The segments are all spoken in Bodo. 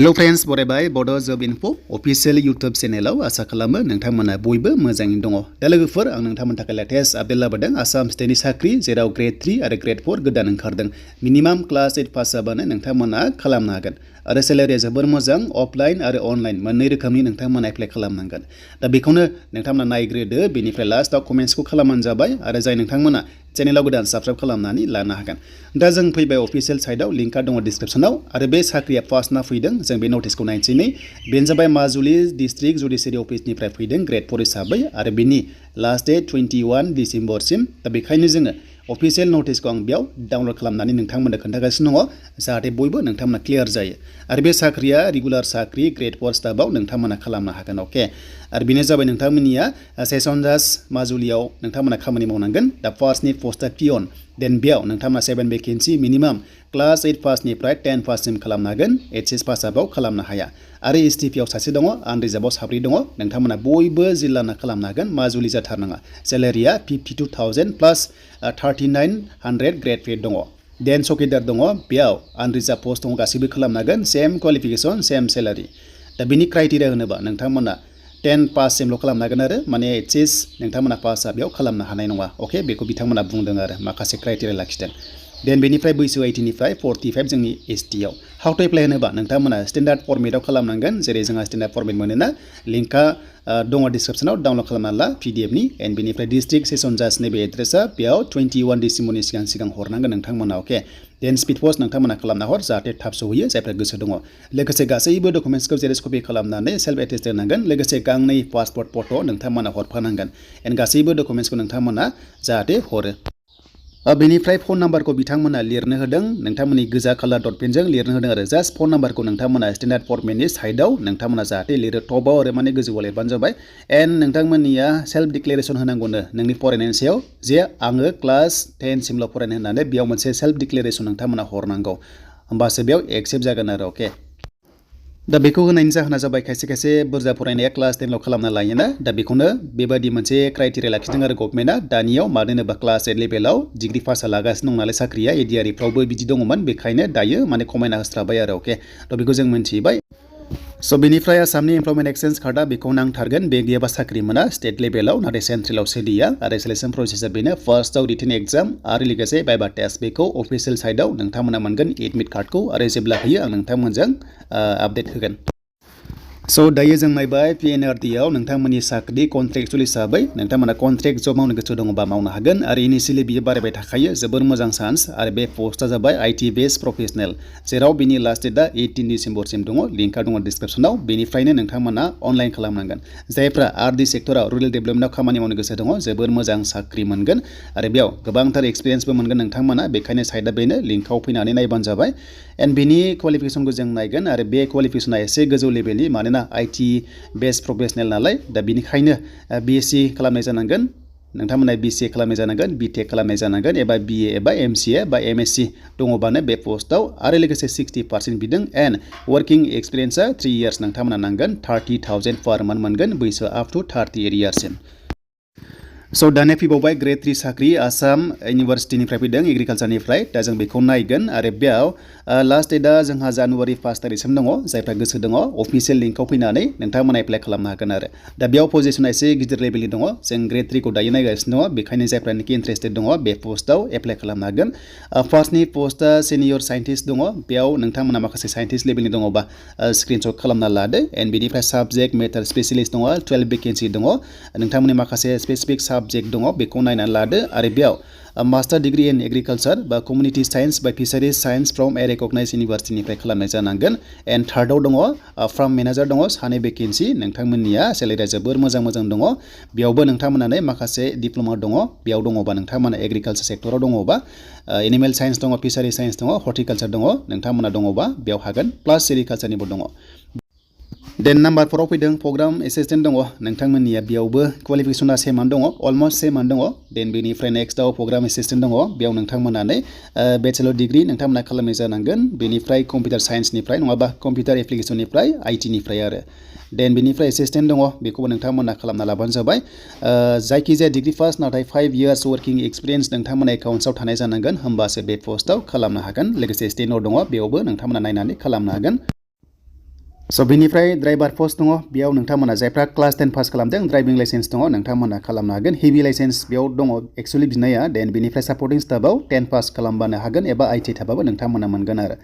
Hello friends, बरायबाय Bodo Job Info official YouTube channel आसा खालामो नोंथांमोना बयबो मोजाङैनो दङ। दा लोगोफोर आं नोंथांमोननि थाखाय लेटेस्ट आपडेट लाबोदों आसाम स्टेटनि साख्रि जेराव Gr-3 आरो Gr-4 गोदान ओंखारदों। मिनिमाम क्लास 8 पास जाबानो नोंथांमोना खालामनो हागोन। आरो सेलारिया जोबोर मोजां अफलाइन आरो अनलाइन मोननै रोखोमनि नोंथांमोना एप्लाइ खालामनांगोन। दा बेखौनो नोंथांमोना नायग्रोदो बेनिफ्राय लास्टआव कमेन्ट्सखौ खालामबानो जाबाय आरो जाय नोंथांमोना चेनेलाव गोदान साबस्क्राइब खालामनानै लानो हागोन। दा जों फैबाय अफिशियेल साइटआव लिंकआ दङ डिसक्रिप्शनाव आरो बे साख्रिया फार्स्टना फैदों जों बे नटिसखौ नायनोसै नै बेनो जाबाय माजुलि डिस्ट्रिक्ट जुडिशियारि अफिसनिफ्राय फैदों Gr-4 हिसाबै आरो बेनि लास्ट डेट 21 डिसेम्बरसिम। दा बेखायनो जोङो अफिशियेल नटिसखौ आं बेयाव डाउनलड खालामनानै नोंथांमोननो खोन्थागासिनो दङ जाहाथे बयबो नोंथांमोना क्लियार जायो। आरो बे साख्रिया रेगुलार साख्रि Gr-4 स्टाफआव नोंथांमोना खालामनो हागोन अके। आरो बेनो जाबाय नोंथांमोननिया सेसन जाज माजुलियाव नोंथांमोना खामानि मावनांगोन। दा फार्स्टनि पस्टआ पियन देन बेयाव नोंथांमोना 7 भेकेन्सि मिनिमाम क्लास 8 पासनिफ्राय 10 पाससिम खालामनो हागोन। HS पासआव खालामनो हाया। आरो STPआव सासे दङ आनरिजार्भआव 7 दङ नोंथांमोना बयबो जिल्लाना खालामनो हागोन माजुलि जाथारनाङा। सेलारिया 52,000 प्लास 3900 ग्रेड पे दङ। देन सकिदार दङ बेयाव आनरिजार्भ पस्ट दङ गासैबो खालामनो हागोन सेम क्वालिफिकेशन सेम सेलारि। दा बिनि क्राइटेरिया होनोबा नोंथांमोना 10 पाससिमल' खालामनो हागोन आरो माने HS नोंथांमोना पासआ बेयाव खालामनो हानाय नङा अके बेखौ बिथांमोना बुंदों आरो माखासे क्राइटेरिया लाखिदों। देन बेनिफ्राय बैसो 18 निफ्राय 45 जोंनि STआव हाउ टु एप्लाइ होनोबा नोंथांमोना स्टेन्डार्ड फर्मेटआव खालामनांगोन जेरै जोंहा स्टेन्डार्ड फर्मेट मोनोना लिंकआ दङ डिसक्रिप्शनाव डाउनलड खालामना ला PDFनि एन्ड बेनिफ्राय डिस्ट्रिक्ट सेसन जाज नैबे एड्रेसा बेयाव 21 डिसेम्बरनि सिगां हरनांगोन नोंथांमोना अके। देन स्पिड पस्ट नोंथांमोना खालामना हर जाहाथे थाब सहैयो जायफ्रा गोसो दङ। लोगोसे गासैबो डकुमेन्ट्सखौ जेरेक्स कपि खालामनानै सेल्फ एटेस्ट दोननांगोन लोगोसे गांनै पासपर्ट फट' नोंथांमोना हरफानांगोन एन्ड गासैबो डकुमेन्ट्सखौ नोंथांमोना जाहाथे हरो। बेनिफ्राय फन नाम्बारखौ बिथांमोना लिरनो होदों नोंथांमोननि गोजा कालार डट पेनजों लिरनो होदों आरो जास्ट फन नाम्बारखौ नोंथांमोना स्टेन्डार्ड फर्मेटनि साइडआव नोंथांमोना जाहाथे लिरो टपआव आरो माने गोजौआव लिरबानो जाबाय। एन्ड नोंथांमोननिया सेल्फ डिक्लेरेसन होनांगौनो नोंनि फरायनायनि सायाव जे आङो क्लास 10 सिमल' फरायनो होननानै बेयाव मोनसे सेल्फ डिक्लेरेसन नोंथांमोना हरनांगौ होमबासो बेयाव एक्सेप्ट जागोन आरो अके। दा बेखौ होनायनि जाहोना जाबाय खायसे खायसे बुरजा फरायनाया क्लास 10 ल' खालामना लायोना दा बेखौनो बेबायदि मोनसे क्राइटेरिया लाखिदों आरो गभर्नमेन्टआ दानियाव मानो होनोबा क्लास 8 लेभेलाव डिग्री पासआ लागासिनो दं नालाय साख्रिया एडिआरिफ्रावबो बिदि दङमोन बेखायनो दायो माने खमायना होस्राबाय आरो अके। थ' बेखौ जों मिन्थिबाय। स' बेनिफ्राय आसामनि एमप्लयमेन्ट एक्सचेन्ज कार्डआ बेखौ नांथारगोन बे गैयाबा साख्रि मोना स्टेट लेभेलाव नाथाय सेन्ट्रेलाव सोलिया आरो सेलेक्सन प्रसेसआ बेनो फार्स्टआव रिटेन एग्जाम आरो लोगोसे भाइभा टेस्ट बेखौ अफिसियेल साइटआव नोंथांमोना मोनगोन एडमिट कार्डखौ आरो जेब्ला होयो आं नोंथांमोनजों आपडेट होगोन। स' दायो जों नायबाय PNRDआव नोंथांमोननि साख्रि कन्ट्रेक्चुअल हिसाबै नोंथांमोना कन्ट्रेक्ट जब मावनो गोसो दङबा मावनो हागोन आरो इनिशियेलि बियो बारायबाय थाखायो जोबोर मोजां चान्स आरो बे पस्टआ जाबाय IT बेस्ड प्रफेसनेल जेराव बिनि लास्ट डेटआ 18 डिसेम्बरसिम दङ लिंकआ दङ डिसक्रिप्शनाव बेनिफ्रायनो नोंथांमोना अनलाइन खालामनांगोन। जायफ्रा RD सेक्टराव रुरेल डेभेलपमेन्टआव खामानि मावनो गोसो दङ जोबोर मोजां साख्रि मोनगोन आरो बेयाव गोबांथार एक्सपिरियेन्सबो मोनगोन नोंथांमोना बेखायनो साइडआ बेनो लिंकआव फैनानै नायबानो जाबाय। एन्ड बिनि क्वालिफिकेसनखौ जों नायगोन आरो बे क्वालिफिकेसना एसे गोजौ लेभेलनि मानोना IT बेस्ड प्रफेसनेल नालाय दा बिनिखायनो BSc खालामनाय जानांगोन नोंथांमोना BCA खालामनाय जानांगोन BTech खालामनाय जानांगोन एबा BA एबा MCA बा MSc दङबानो बे पस्टआव आरो लोगोसे 60% बिदों एन्ड वर्किं एक्सपिरियेन्सआ 3 इयार्स नोंथांमोना नांगोन 30,000 पर मान्थ मोनगोन बैसो आप टु 38 इयार्ससिम। स' दानिया फैबावबाय Gr-3 साख्रि आसाम इउनिभार्सिटिनिफ्राय फैदों एग्रिकालचारनिफ्राय दा जों बेखौ नायगोन आरो बेयाव लास्ट डेटआ जोंहा जानुवारि 1 तारिखसिम दङ जायफ्रा गोसो दङ अफिसियेल लिंकआव फैनानै नोंथांमोना एप्लाइ खालामनो हागोन आरो दा बेयाव पजिसना एसे गिदिर लेभेलनि दङ जों Gr-3 खौ दायो नायगासिनो दङ बेखायनो जायफ्रानोखि इन्टारेस्टेड दङ बे पस्टआव एप्लाइ खालामनो हागोन। फार्स्टनि पस्टआ सिनियर साइन्टिस्ट दङ बेयाव नोंथांमोना माखासे साइन्टिस्ट लेभेलनि दङबा स्क्रिनशट खालामना लादो एन्ड बेनिफ्राय साबजेक्ट मेटार स्पेसियलिस्ट दङ 12 भेकेन्सि दङ नोंथांमोननि माखासे स्पेसिफिक साबजेक्ट दङ बेखौ नायनानै लादो आरो बेयाव मास्टार डिग्री इन एग्रिकालचार बा कमिउनिटि साइन्स बा फिसारिज साइन्स फ्रम ए रेकगनाइज इउनिभार्सिटिनिफ्राय खालामनाय जानांगोन। एन्ड थार्डआव दङ फार्म मेनेजार दङ 2 भेकेन्सि नोंथांमोननिया सेलारिया जोबोर मोजां दङ बेयावबो नोंथांमोनानो माखासे डिप्ल'मा दङ बेयाव दङबा नोंथांमोना एग्रिकालचार सेक्टराव दङबा एनिमेल साइन्स दङ फिसारि साइन्स दङ हर्टिकालचार दङ नोंथांमोना दङबा बेयाव हागोन प्लास सेरिकालचारनिबो दङ। देन नाम्बार 4आव फैदों प्रग्राम एसिस्टेन्ट दङ नोंथांमोननिया बेयावबो क्वालिफिकेसना सेमानो दङ अलमस्ट सेमानो दङ। देन बेनिफ्राय नेक्स्टआव प्रग्राम एसिस्टेन्ट दङ बेयाव नोंथांमोनानो बेचेलर डिग्री नोंथांमोना खालामनाय जानांगोन बेनिफ्राय कम्पिउटार साइन्सनिफ्राय नङाबा कम्पिउटार एप्लिकेसननिफ्राय ITनिफ्राय आरो देन बेनिफ्राय एसिस्टेन्ट दङ बेखौबो नोंथांमोना खालामना लाबानो जाबाय। जायखिजाया डिग्री पास नाथाय 5 इयार्स वर्किं एक्सपिरियेन्स नोंथांमोना एकाउन्ट्सआव थानाय जानांगोन होमबासो बे पस्टआव खालामनो हागोन लोगोसे स्टेनर दङ बेयावबो नोंथांमोना नायनानै खालामनो हागोन। स' बेनिफ्राय ड्राइभार पस्ट दङ बेयाव नोंथांमोना जायफ्रा क्लास 10 पास खालामदों ड्राइभिं लाइसेन्स दङ नोंथांमोना खालामनो हागोन हेभि लाइसेन्स बेयाव दङ एक्चुअलि बिनाया देन बेनिफ्राय सापर्टिं स्टाफआव 10 पास खालामबानो हागोन एबा आईटी थाबाबो नोंथांमोना मोनगोन आरो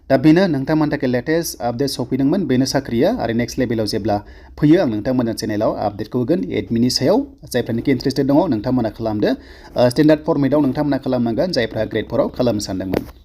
दा बेनो नोंथांमोननि थाखाय लेटेस्ट आपडेट सफैदोंमोन बेनो साख्रिया आरो नेक्स्ट लेभेलाव जेब्ला फैयो आं नोंथांमोननि चेनेलाव आपडेटखौ होगोन एडमिटनि सायाव जायफ्रानोखि इन्टारेस्टेड दङ नोंथांमोना खालामदो स्टेन्डार्ड फर्मेटआव नोंथांमोना खालामनांगोन जायफ्रा ग्रेड 4 आव खालामनो सानदोंमोन